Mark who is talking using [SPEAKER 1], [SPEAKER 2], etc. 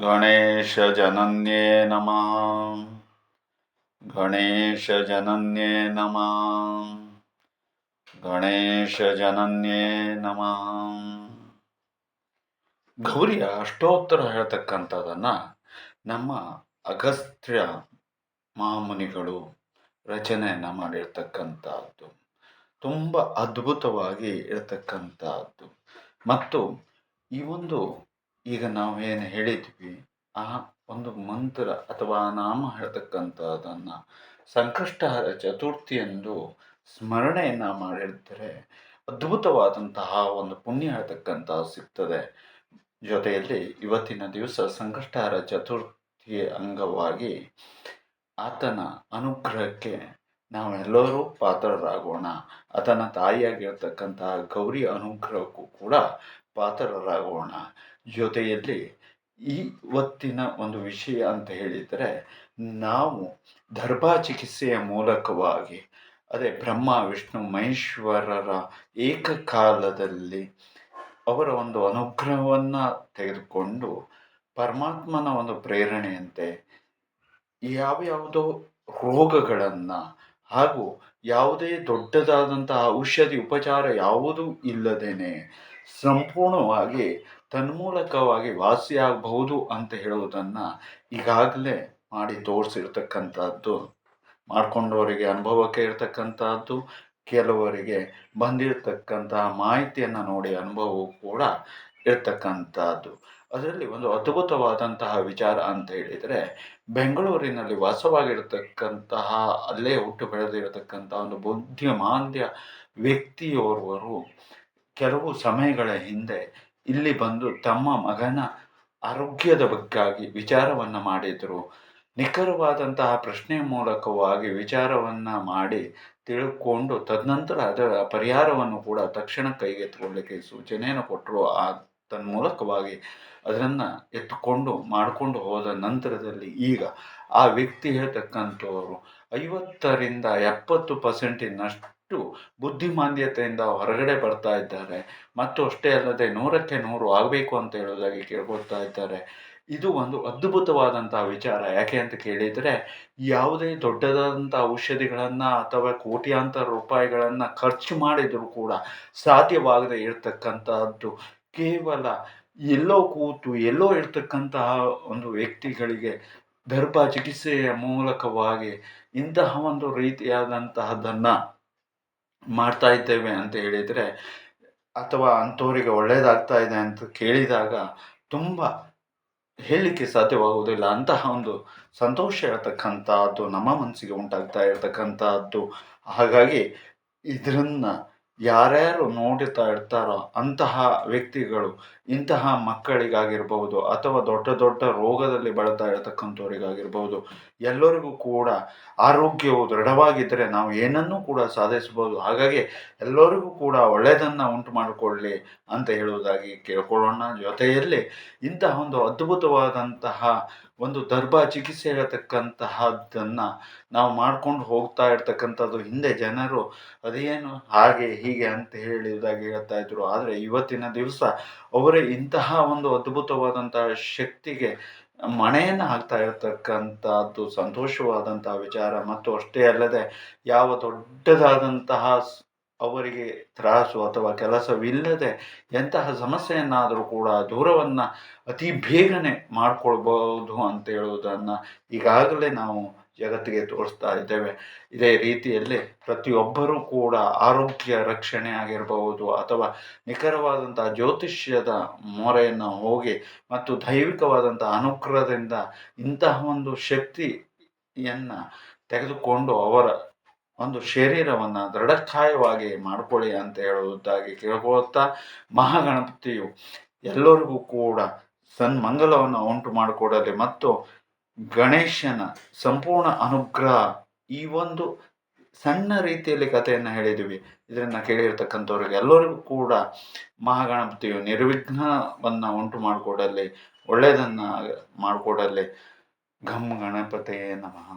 [SPEAKER 1] गणेशजनन्ये नमः गणेशजनन्ये नमः गणेशजनन्ये नमः. ಗೌರಿಯ ಅಷ್ಟೋತ್ತರ ಹೇಳ್ತಕ್ಕಂಥದ್ದನ್ನು ನಮ್ಮ ಅಗಸ್ತ್ಯ ಮಹಾಮುನಿಗಳು ರಚನೆಯನ್ನು ಮಾಡಿರ್ತಕ್ಕಂಥದ್ದು ತುಂಬ ಅದ್ಭುತವಾಗಿ ಇರತಕ್ಕಂಥದ್ದು. ಮತ್ತು ಈ ಒಂದು ಈಗ ನಾವು ಏನು ಹೇಳಿದ್ವಿ ಆ ಒಂದು ಮಂತ್ರ ಅಥವಾ ನಾಮ ಹೇಳ್ತಕ್ಕಂಥದ್ದನ್ನು ಸಂಕಷ್ಟಹರ ಚತುರ್ಥಿಯಂದು ಸ್ಮರಣೆಯನ್ನು ಮಾಡಿರ್ತಾರೆ ಅದ್ಭುತವಾದಂತಹ ಒಂದು ಪುಣ್ಯ ಹೇಳ್ತಕ್ಕಂಥ ಸಿಗ್ತದೆ. ಜೊತೆಯಲ್ಲಿ ಇವತ್ತಿನ ದಿವಸ ಸಂಕಷ್ಟಹರ ಚತುರ್ಥಿ ಅಂಗವಾಗಿ ಆತನ ಅನುಗ್ರಹಕ್ಕೆ ನಾವೆಲ್ಲರೂ ಪಾತ್ರರಾಗೋಣ. ಆತನ ತಾಯಿಯಾಗಿರ್ತಕ್ಕಂತಹ ಗೌರಿ ಅನುಗ್ರಹಕ್ಕೂ ಕೂಡ ಪಾತ್ರರಾಗೋಣ. ಜೊತೆಯಲ್ಲಿ ಇವತ್ತಿನ ಒಂದು ವಿಷಯ ಅಂತ ಹೇಳಿದರೆ, ನಾವು ದರ್ಭಾ ಚಿಕಿತ್ಸೆಯ ಮೂಲಕವಾಗಿ ಅದೇ ಬ್ರಹ್ಮ ವಿಷ್ಣು ಮಹೇಶ್ವರರ ಏಕಕಾಲದಲ್ಲಿ ಅವರ ಒಂದು ಅನುಗ್ರಹವನ್ನು ತೆಗೆದುಕೊಂಡು ಪರಮಾತ್ಮನ ಒಂದು ಪ್ರೇರಣೆಯಂತೆ ಯಾವ್ಯಾವುದೋ ರೋಗಗಳನ್ನು ಹಾಗೂ ಯಾವುದೇ ದೊಡ್ಡದಾದಂತಹ ಔಷಧಿ ಉಪಚಾರ ಯಾವುದೂ ಇಲ್ಲದೇನೆ ಸಂಪೂರ್ಣವಾಗಿ ತನ್ಮೂಲಕವಾಗಿ ವಾಸಿಯಾಗಬಹುದು ಅಂತ ಹೇಳುವುದನ್ನು ಈಗಾಗಲೇ ಮಾಡಿ ತೋರಿಸಿರ್ತಕ್ಕಂಥದ್ದು, ಮಾಡಿಕೊಂಡವರಿಗೆ ಅನುಭವಕ್ಕೆ ಇರತಕ್ಕಂಥದ್ದು, ಕೆಲವರಿಗೆ ಬಂದಿರತಕ್ಕಂತಹ ಮಾಹಿತಿಯನ್ನು ನೋಡಿ ಅನುಭವವು ಕೂಡ ಇರ್ತಕ್ಕಂಥದ್ದು. ಅದರಲ್ಲಿ ಒಂದು ಅದ್ಭುತವಾದಂತಹ ವಿಚಾರ ಅಂತ ಹೇಳಿದರೆ, ಬೆಂಗಳೂರಿನಲ್ಲಿ ವಾಸವಾಗಿರತಕ್ಕಂತಹ ಅಲ್ಲೇ ಹುಟ್ಟು ಬೆಳೆದಿರತಕ್ಕಂಥ ಒಂದು ಬುದ್ಧಿಮಾಂದ್ಯ ವ್ಯಕ್ತಿಯೋರ್ವರು ಕೆಲವು ಸಮಯಗಳ ಹಿಂದೆ ಇಲ್ಲಿ ಬಂದು ತಮ್ಮ ಮಗನ ಆರೋಗ್ಯದ ಬಗ್ಗಾಗಿ ವಿಚಾರವನ್ನು ಮಾಡಿದರು. ನಿಖರವಾದಂತಹ ಪ್ರಶ್ನೆಯ ಮೂಲಕವಾಗಿ ವಿಚಾರವನ್ನು ಮಾಡಿ ತಿಳ್ಕೊಂಡು ತದನಂತರ ಅದರ ಪರಿಹಾರವನ್ನು ಕೂಡ ತಕ್ಷಣ ಕೈಗೆತ್ತಿಕೊಳ್ಳಲಿಕ್ಕೆ ಸೂಚನೆಯನ್ನು ಕೊಟ್ಟರು. ತನ್ಮೂಲಕವಾಗಿ ಅದನ್ನು ಎತ್ತುಕೊಂಡು ಮಾಡಿಕೊಂಡು ಹೋದ ನಂತರದಲ್ಲಿ ಈಗ ಆ ವ್ಯಕ್ತಿ ಹೇಳ್ತಕ್ಕಂಥವರು 50-70% ಬುದ್ಧಿಮಾಂದ್ಯತೆಯಿಂದ ಹೊರಗಡೆ ಬರ್ತಾ ಇದ್ದಾರೆ. ಮತ್ತು ಅಷ್ಟೇ ಅಲ್ಲದೆ 100ಕ್ಕೆ 100 ಆಗಬೇಕು ಅಂತ ಹೇಳೋದಾಗಿ ಕೇಳ್ಕೊಳ್ತಾ ಇದ್ದಾರೆ. ಇದು ಒಂದು ಅದ್ಭುತವಾದಂತಹ ವಿಚಾರ. ಯಾಕೆ ಅಂತ ಕೇಳಿದರೆ, ಯಾವುದೇ ದೊಡ್ಡದಾದಂಥ ಔಷಧಿಗಳನ್ನು ಅಥವಾ ಕೋಟ್ಯಾಂತರ ರೂಪಾಯಿಗಳನ್ನು ಖರ್ಚು ಮಾಡಿದರೂ ಕೂಡ ಸಾಧ್ಯವಾಗದೇ ಇರತಕ್ಕಂತಹದ್ದು ಕೇವಲ ಎಲ್ಲೋ ಕೂತು ಎಲ್ಲೋ ಇರ್ತಕ್ಕಂತಹ ಒಂದು ವ್ಯಕ್ತಿಗಳಿಗೆ ದರ್ಭಾ ಚಿಕಿತ್ಸೆಯ ಮೂಲಕವಾಗಿ ಇಂತಹ ಒಂದು ರೀತಿಯಾದಂತಹದ್ದನ್ನು ಮಾಡ್ತಾ ಇದ್ದೇವೆ ಅಂತ ಹೇಳಿದರೆ, ಅಥವಾ ಅಂಥವರಿಗೆ ಒಳ್ಳೆಯದಾಗ್ತಾ ಇದೆ ಅಂತ ಕೇಳಿದಾಗ ತುಂಬ ಹೇಳಲಿಕ್ಕೆ ಸಾಧ್ಯವಾಗುವುದಿಲ್ಲ. ಅಂತಹ ಒಂದು ಸಂತೋಷ ಇರತಕ್ಕಂಥದ್ದು ನಮ್ಮ ಮನಸ್ಸಿಗೆ ಉಂಟಾಗ್ತಾ ಇರತಕ್ಕಂಥದ್ದು. ಹಾಗಾಗಿ ಇದನ್ನು ಯಾರ್ಯಾರು ನೋಡುತ್ತಾ ಇರ್ತಾರೋ ಅಂತಹ ವ್ಯಕ್ತಿಗಳು ಇಂತಹ ಮಕ್ಕಳಿಗಾಗಿರ್ಬೋದು ಅಥವಾ ದೊಡ್ಡ ದೊಡ್ಡ ರೋಗದಲ್ಲಿ ಬಳಲ್ತಾ ಇರತಕ್ಕಂಥವ್ರಿಗಾಗಿರ್ಬೋದು, ಎಲ್ಲರಿಗೂ ಕೂಡ ಆರೋಗ್ಯವು ದೃಢವಾಗಿದ್ದರೆ ನಾವು ಏನನ್ನೂ ಕೂಡ ಸಾಧಿಸ್ಬೋದು. ಹಾಗಾಗಿ ಎಲ್ಲರಿಗೂ ಕೂಡ ಒಳ್ಳೆಯದನ್ನು ಉಂಟು ಮಾಡಿಕೊಳ್ಳಿ ಅಂತ ಹೇಳುವುದಾಗಿ ಕೇಳ್ಕೊಳ್ಳೋಣ. ಜೊತೆಯಲ್ಲಿ ಇಂತಹ ಒಂದು ಅದ್ಭುತವಾದಂತಹ ಒಂದು ದರ್ಭಾ ಚಿಕಿತ್ಸೆ ಇರತಕ್ಕಂತಹದ್ದನ್ನು ನಾವು ಮಾಡ್ಕೊಂಡು ಹೋಗ್ತಾ ಇರ್ತಕ್ಕಂಥದ್ದು. ಹಿಂದೆ ಜನರು ಅದೇನು ಹಾಗೆ ಹೀಗೆ ಅಂತ ಹೇಳಿದಾಗಿ ಹೇಳ್ತಾ ಇದ್ರು. ಆದರೆ ಇವತ್ತಿನ ದಿವಸ ಅವರೇ ಇಂತಹ ಒಂದು ಅದ್ಭುತವಾದಂತಹ ಶಕ್ತಿಗೆ ಮಣೆಯನ್ನು ಹಾಕ್ತಾ ಇರತಕ್ಕಂಥದ್ದು ಸಂತೋಷವಾದಂತಹ ವಿಚಾರ. ಮತ್ತು ಅಷ್ಟೇ ಅಲ್ಲದೆ ಯಾವ ದೊಡ್ಡದಾದಂತಹ ಅವರಿಗೆ ತ್ರಾಸು ಅಥವಾ ಕೆಲಸವಿಲ್ಲದೆ ಎಂತಹ ಸಮಸ್ಯೆಯನ್ನಾದರೂ ಕೂಡ ದೂರವನ್ನು ಅತಿ ಬೇಗನೆ ಮಾಡಿಕೊಳ್ಬೋದು ಅಂತ ಹೇಳುವುದನ್ನು ಈಗಾಗಲೇ ನಾವು ಜಗತ್ತಿಗೆ ತೋರಿಸ್ತಾ ಇದ್ದೇವೆ. ಇದೇ ರೀತಿಯಲ್ಲಿ ಪ್ರತಿಯೊಬ್ಬರೂ ಕೂಡ ಆರೋಗ್ಯ ರಕ್ಷಣೆ ಆಗಿರಬಹುದು ಅಥವಾ ನಿಖರವಾದಂತಹ ಜ್ಯೋತಿಷ್ಯದ ಮೊರೆಯನ್ನು ಹೋಗಿ ಮತ್ತು ದೈವಿಕವಾದಂಥ ಅನುಗ್ರಹದಿಂದ ಇಂತಹ ಒಂದು ಶಕ್ತಿಯನ್ನು ತೆಗೆದುಕೊಂಡು ಅವರ ಒಂದು ಶರೀರವನ್ನು ದೃಢಕಾಯವಾಗಿ ಮಾಡಿಕೊಳ್ಳಿ ಅಂತ ಹೇಳುವುದಾಗಿ ಕೇಳ್ಕೊಳ್ತಾ, ಮಹಾಗಣಪತಿಯು ಎಲ್ಲರಿಗೂ ಕೂಡ ಸನ್ಮಂಗಲವನ್ನು ಉಂಟು ಮಾಡಿಕೊಡಲಿ ಮತ್ತು ಗಣೇಶನ ಸಂಪೂರ್ಣ ಅನುಗ್ರಹ. ಈ ಒಂದು ಸಣ್ಣ ರೀತಿಯಲ್ಲಿ ಕಥೆಯನ್ನು ಹೇಳಿದ್ದೀವಿ. ಇದನ್ನು ಕೇಳಿರ್ತಕ್ಕಂಥವ್ರಿಗೆ ಎಲ್ಲರಿಗೂ ಕೂಡ ಮಹಾಗಣಪತಿಯು ನಿರ್ವಿಘ್ನವನ್ನು ಉಂಟು ಮಾಡಿಕೊಡಲಿ, ಒಳ್ಳೆಯದನ್ನು ಮಾಡಿಕೊಡಲಿ. ಘಂ ಗಣಪತಿಯೇ ನಮಃ.